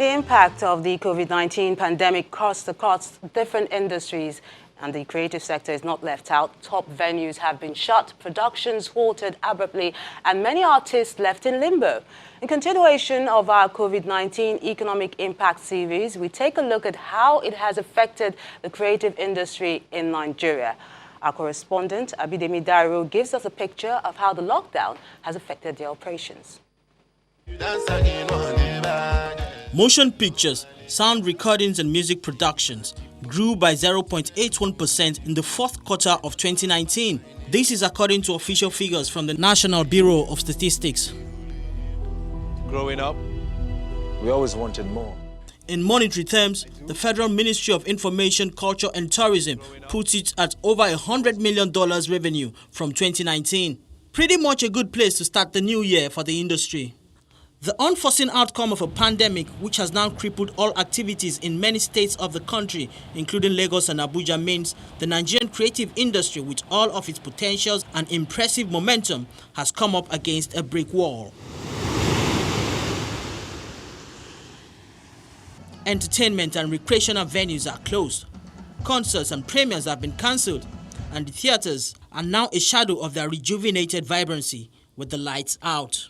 The impact of the COVID-19 pandemic cost across different industries, and the creative sector is not left out. Top venues have been shut, productions halted abruptly, and many artists left in limbo. In continuation of our COVID-19 economic impact series, we take a look at how it has affected the creative industry in Nigeria. Our correspondent, Abidemi Dairo, gives us a picture of how the lockdown has affected their operations. Motion pictures, sound recordings and music productions grew by 0.81% in the fourth quarter of 2019. This is according to official figures from the National Bureau of Statistics. Growing up, we always wanted more. In monetary terms, the Federal Ministry of Information, Culture and Tourism puts it at over $100 million revenue from 2019. Pretty much a good place to start the new year for the industry. The unforeseen outcome of a pandemic which has now crippled all activities in many states of the country, including Lagos and Abuja, means the Nigerian creative industry, with all of its potentials and impressive momentum, has come up against a brick wall. Entertainment and recreational venues are closed. Concerts and premieres have been cancelled, and the theatres are now a shadow of their rejuvenated vibrancy with the lights out.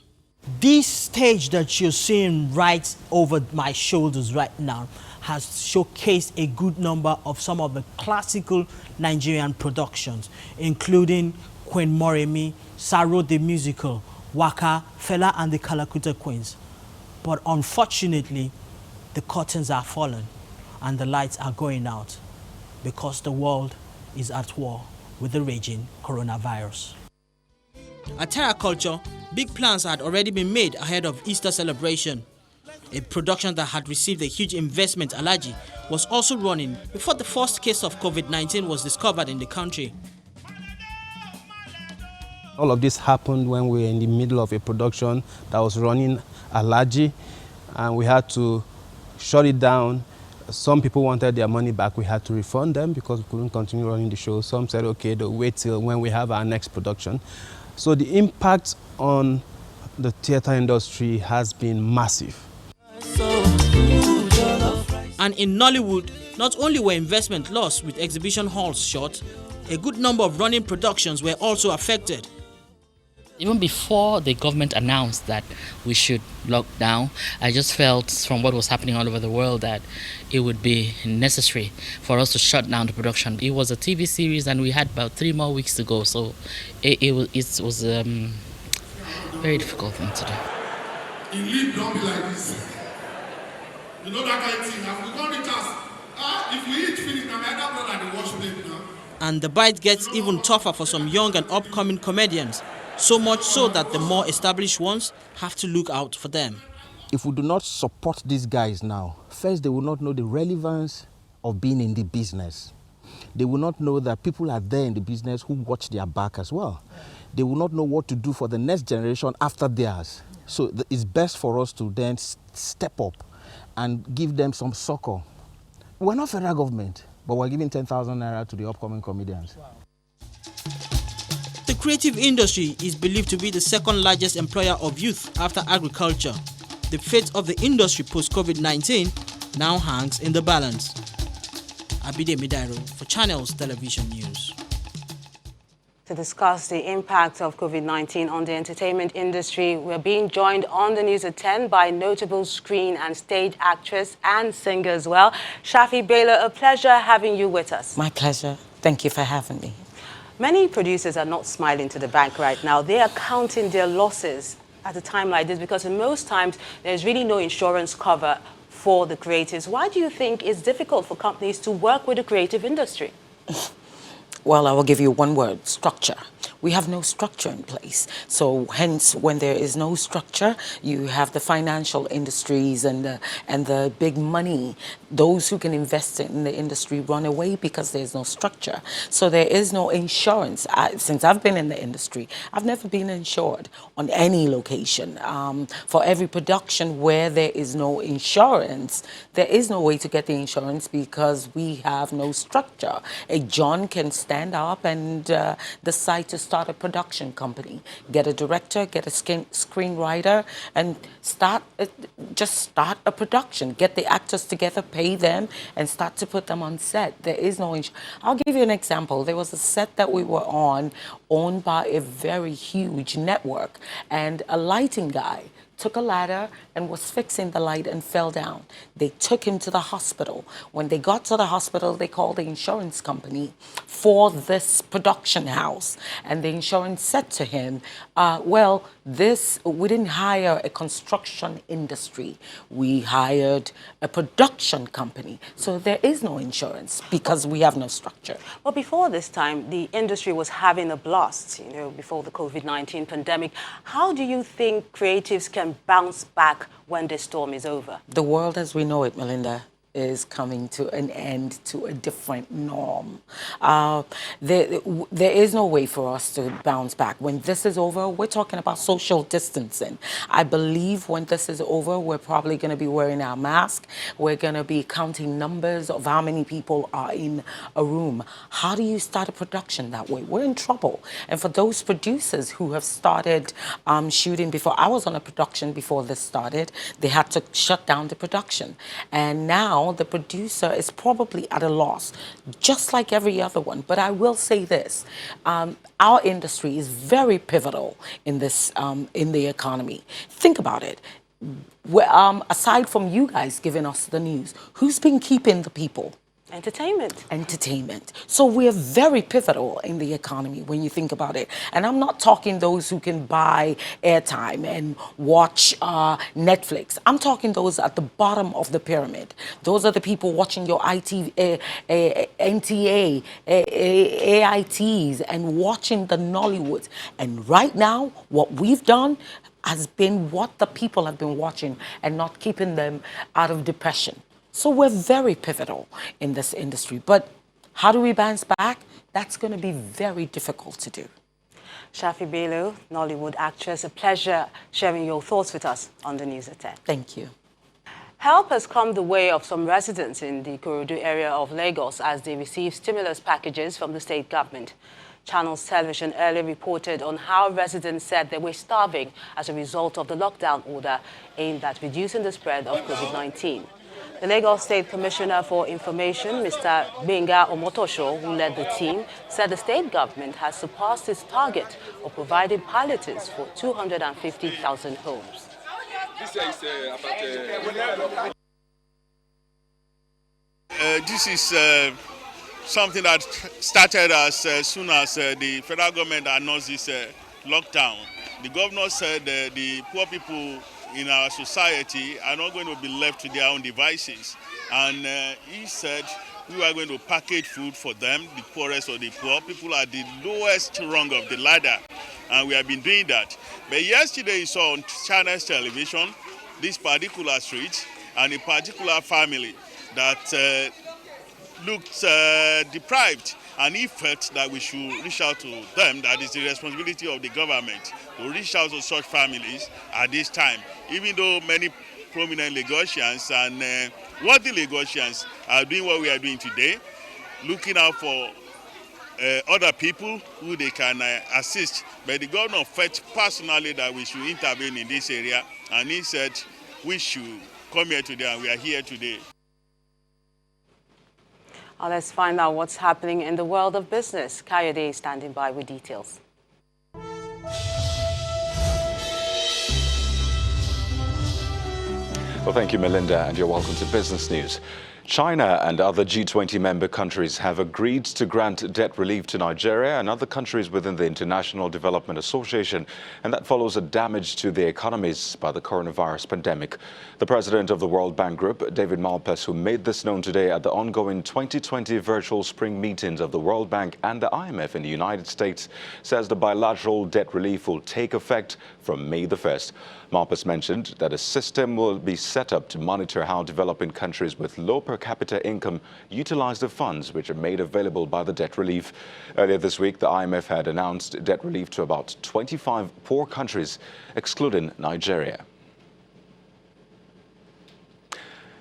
This stage that you're seeing right over my shoulders right now has showcased a good number of some of the classical Nigerian productions, including Queen Moremi, Saro the Musical, Waka, Fela and the Kalakuta Queens. But unfortunately, the curtains are fallen and the lights are going out because the world is at war with the raging coronavirus. Attire culture, big plans had already been made ahead of Easter celebration. A production that had received a huge investment, Alaji, was also running before the first case of COVID-19 was discovered in the country. All of this happened when we were in the middle of a production that was running, Alaji, and we had to shut it down. Some people wanted their money back. We had to refund them because we couldn't continue running the show. Some said, okay, they'll wait till when we have our next production. So the impact on the theatre industry has been massive. And in Nollywood, not only were investment lost with exhibition halls shut, a good number of running productions were also affected. Even before the government announced that we should lock down, I just felt from what was happening all over the world that it would be necessary for us to shut down the production. It was a TV series and we had about 3 more weeks to go, so it was a very difficult thing to do. In leave, don't be like this. You know that kind of thing. Have we got the chance? If we eat finish, now my other brother they wash plate now. And the bite gets even tougher for some young and upcoming comedians. So much so that the more established ones have to look out for them. If we do not support these guys now, first they will not know the relevance of being in the business. They will not know that people are there in the business who watch their back as well. They will not know what to do for the next generation after theirs. So it's best for us to then step up and give them some succor. We're not federal government, but we're giving 10,000 naira to the upcoming comedians. Wow. The creative industry is believed to be the second largest employer of youth after agriculture. The fate of the industry post-COVID-19 now hangs in the balance. Abidemi Dairo for Channels Television News. To discuss the impact of COVID-19 on the entertainment industry, we're being joined on the news at 10 by notable screen and stage actress and singer as well, Shafi Bello. A pleasure having you with us. My pleasure. Thank you for having me. Many producers are not smiling to the bank right now. They are counting their losses at a time like this because in most times there's really no insurance cover for the creatives. Why do you think it's difficult for companies to work with the creative industry? Well, I will give you one word: structure. We have no structure in place. So hence, when there is no structure, you have the financial industries and the big money. Those who can invest in the industry run away because there's no structure. So there is no insurance. Since I've been in the industry, I've never been insured on any location. For every production where there is no insurance, there is no way to get the insurance because we have no structure. A John can stand stand up and decide to start a production company. Get a director, get a screenwriter, and just start a production. Get the actors together, pay them, and start to put them on set. There is no I'll give you an example. There was a set that we were on, owned by a very huge network, and a lighting guy took a ladder and was fixing the light and fell down. They took him to the hospital. When they got to the hospital, they called the insurance company for this production house. And the insurance said to him, well, we didn't hire a construction industry. We hired a production company. So there is no insurance because we have no structure. Well, before this time, the industry was having a blast, before the COVID-19 pandemic. How do you think creatives can bounce back when this storm is over? The world as we know it, Melinda, is coming to an end, to a different norm. There is no way for us to bounce back. When this is over, we're talking about social distancing. I believe when this is over, we're probably going to be wearing our mask. We're going to be counting numbers of how many people are in a room. How do you start a production that way? We're in trouble. And for those producers who have started shooting before, I was on a production before this started, they had to shut down the production. And now the producer is probably at a loss, just like every other one. But I will say this, our industry is very pivotal in this, in the economy. Think about it. Aside from you guys giving us the news, who's been keeping the people? Entertainment. Entertainment. So we're very pivotal in the economy when you think about it. And I'm not talking those who can buy airtime and watch Netflix. I'm talking those at the bottom of the pyramid. Those are the people watching your NTA, AITs, and watching the Nollywoods. And right now, what we've done has been what the people have been watching and not keeping them out of depression. So we're very pivotal in this industry. But how do we bounce back? That's going to be very difficult to do. Shafi Bello, Nollywood actress, a pleasure sharing your thoughts with us on the News at 10. Thank you. Help has come the way of some residents in the Ikorodu area of Lagos as they receive stimulus packages from the state government. Channels Television earlier reported on how residents said they were starving as a result of the lockdown order aimed at reducing the spread of COVID-19. The Lagos State Commissioner for Information, Mr. Benga Omotosho, who led the team, said the state government has surpassed its target of providing palliatives for 250,000 homes. This is something that started as soon as the federal government announced this lockdown. The governor said the poor people in our society are not going to be left to their own devices. And he said we are going to package food for them, the poorest of the poor. People at the lowest rung of the ladder. And we have been doing that. But yesterday you saw on Channels Television this particular street and a particular family that looked deprived. And he felt that we should reach out to them, that is the responsibility of the government, to reach out to such families at this time. Even though many prominent Lagosians and worthy Lagosians are doing what we are doing today, looking out for other people who they can assist. But the governor felt personally that we should intervene in this area, and he said we should come here today, and we are here today. Let's find out what's happening in the world of business. Kayode is standing by with details. Well, thank you, Melinda, and you're welcome to Business News. China and other G20 member countries have agreed to grant debt relief to Nigeria and other countries within the International Development Association, and that follows a damage to their economies by the coronavirus pandemic. The president of the World Bank Group, David Malpass, who made this known today at the ongoing 2020 virtual spring meetings of the World Bank and the IMF in the United States, says the bilateral debt relief will take effect from May the 1st. Malpass mentioned that a system will be set up to monitor how developing countries with low per capita income utilize the funds which are made available by the debt relief. Earlier this week, the IMF had announced debt relief to about 25 poor countries, excluding Nigeria.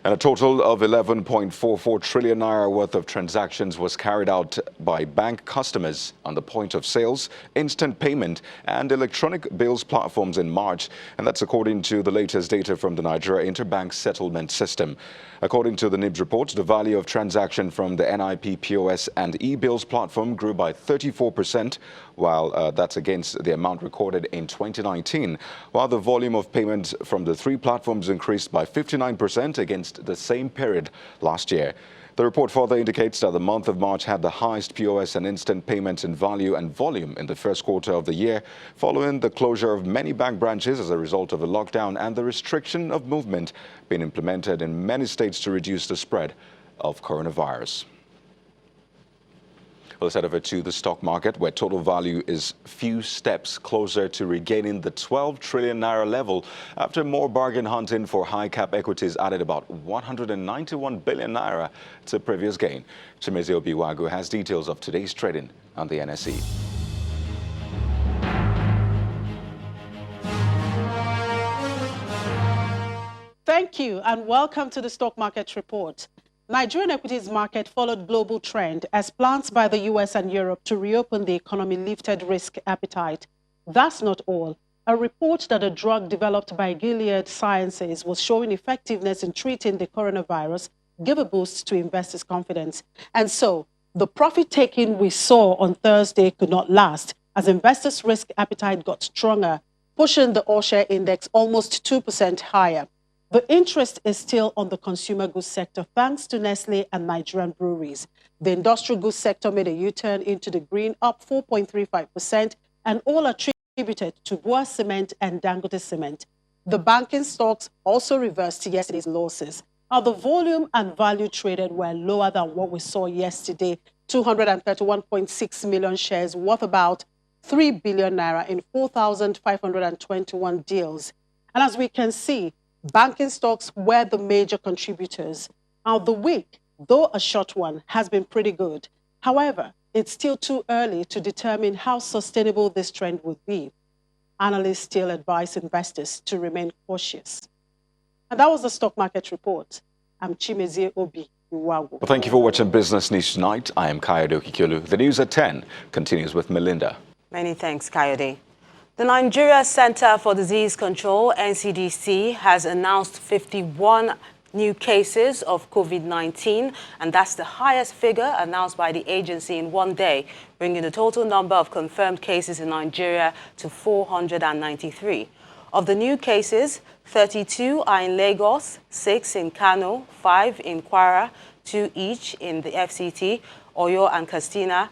And a total of 11.44 trillion naira worth of transactions was carried out by bank customers on the point of sales, instant payment and electronic bills platforms in March. And that's according to the latest data from the Nigeria Interbank Settlement System. According to the NIBS report, the value of transaction from the NIP POS and e-bills platform grew by 34%, while that's against the amount recorded in 2019, while the volume of payments from the three platforms increased by 59% against the same period last year. The report further indicates that the month of March had the highest POS and instant payments in value and volume in the first quarter of the year, following the closure of many bank branches as a result of the lockdown and the restriction of movement being implemented in many states to reduce the spread of coronavirus. Let's head over to the stock market, where total value is few steps closer to regaining the 12 trillion naira level after more bargain hunting for high-cap equities added about 191 billion naira to previous gain. Chimeze Obiwagu has details of today's trading on the NSE. Thank you and welcome to the Stock Market Report. Nigerian equities market followed global trend as plans by the US and Europe to reopen the economy lifted risk appetite. That's not all. A report that a drug developed by Gilead Sciences was showing effectiveness in treating the coronavirus gave a boost to investors' confidence. And so, the profit-taking we saw on Thursday could not last as investors' risk appetite got stronger, pushing the all-share index almost 2% higher. The interest is still on the consumer goods sector thanks to Nestle and Nigerian breweries. The industrial goods sector made a U-turn into the green, up 4.35%, and all attributed to Bua Cement and Dangote Cement. The banking stocks also reversed yesterday's losses. Now, the volume and value traded were lower than what we saw yesterday, 231.6 million shares worth about 3 billion naira in 4,521 deals. And as we can see, banking stocks were the major contributors. Now, the week, though a short one, has been pretty good. However, it's still too early to determine how sustainable this trend would be. Analysts still advise investors to remain cautious. And that was the Stock Market Report. I'm Chimeze Obi. Well, thank you for watching Business News Tonight. I am Kayode Okikiolu. The news at 10 continues with Melinda. Many thanks, Kayode. The Nigeria Center for Disease Control, NCDC, has announced 51 new cases of COVID-19, and that's the highest figure announced by the agency in one day, bringing the total number of confirmed cases in Nigeria to 493. Of the new cases, 32 are in Lagos, 6 in Kano, 5 in Kwara, 2 each in the FCT, Oyo and Katsina,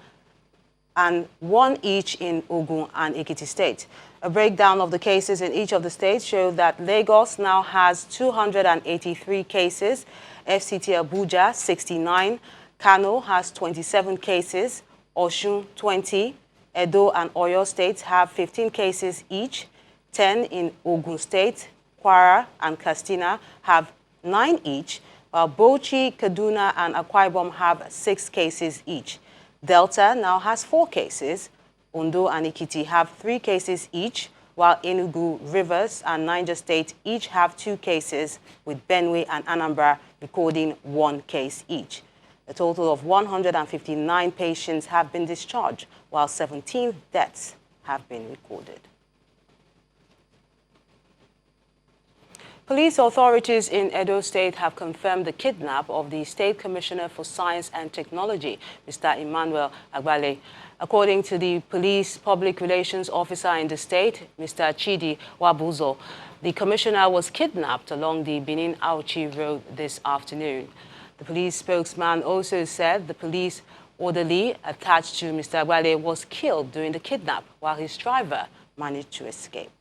and 1 each in Ogun and Ekiti State. A breakdown of the cases in each of the states showed that Lagos now has 283 cases, FCT Abuja 69, Kano has 27 cases, Osun 20, Edo and Oyo states have 15 cases each, 10 in Ogun State, Kwara and Katsina have 9 each, while Bauchi, Kaduna and Akwa Ibom have 6 cases each. Delta now has 4 cases. Ondo and Ekiti have 3 cases each, while Enugu, Rivers and Niger State each have 2 cases, with Benue and Anambra recording 1 case each. A total of 159 patients have been discharged, while 17 deaths have been recorded. Police authorities in Edo State have confirmed the kidnap of the State Commissioner for Science and Technology, Mr. Emmanuel Agbale. According to the police public relations officer in the state, Mr. Chidi Wabuzo, the commissioner was kidnapped along the Benin-Auchi Road this afternoon. The police spokesman also said the police orderly attached to Mr. Agbale was killed during the kidnap, while his driver managed to escape.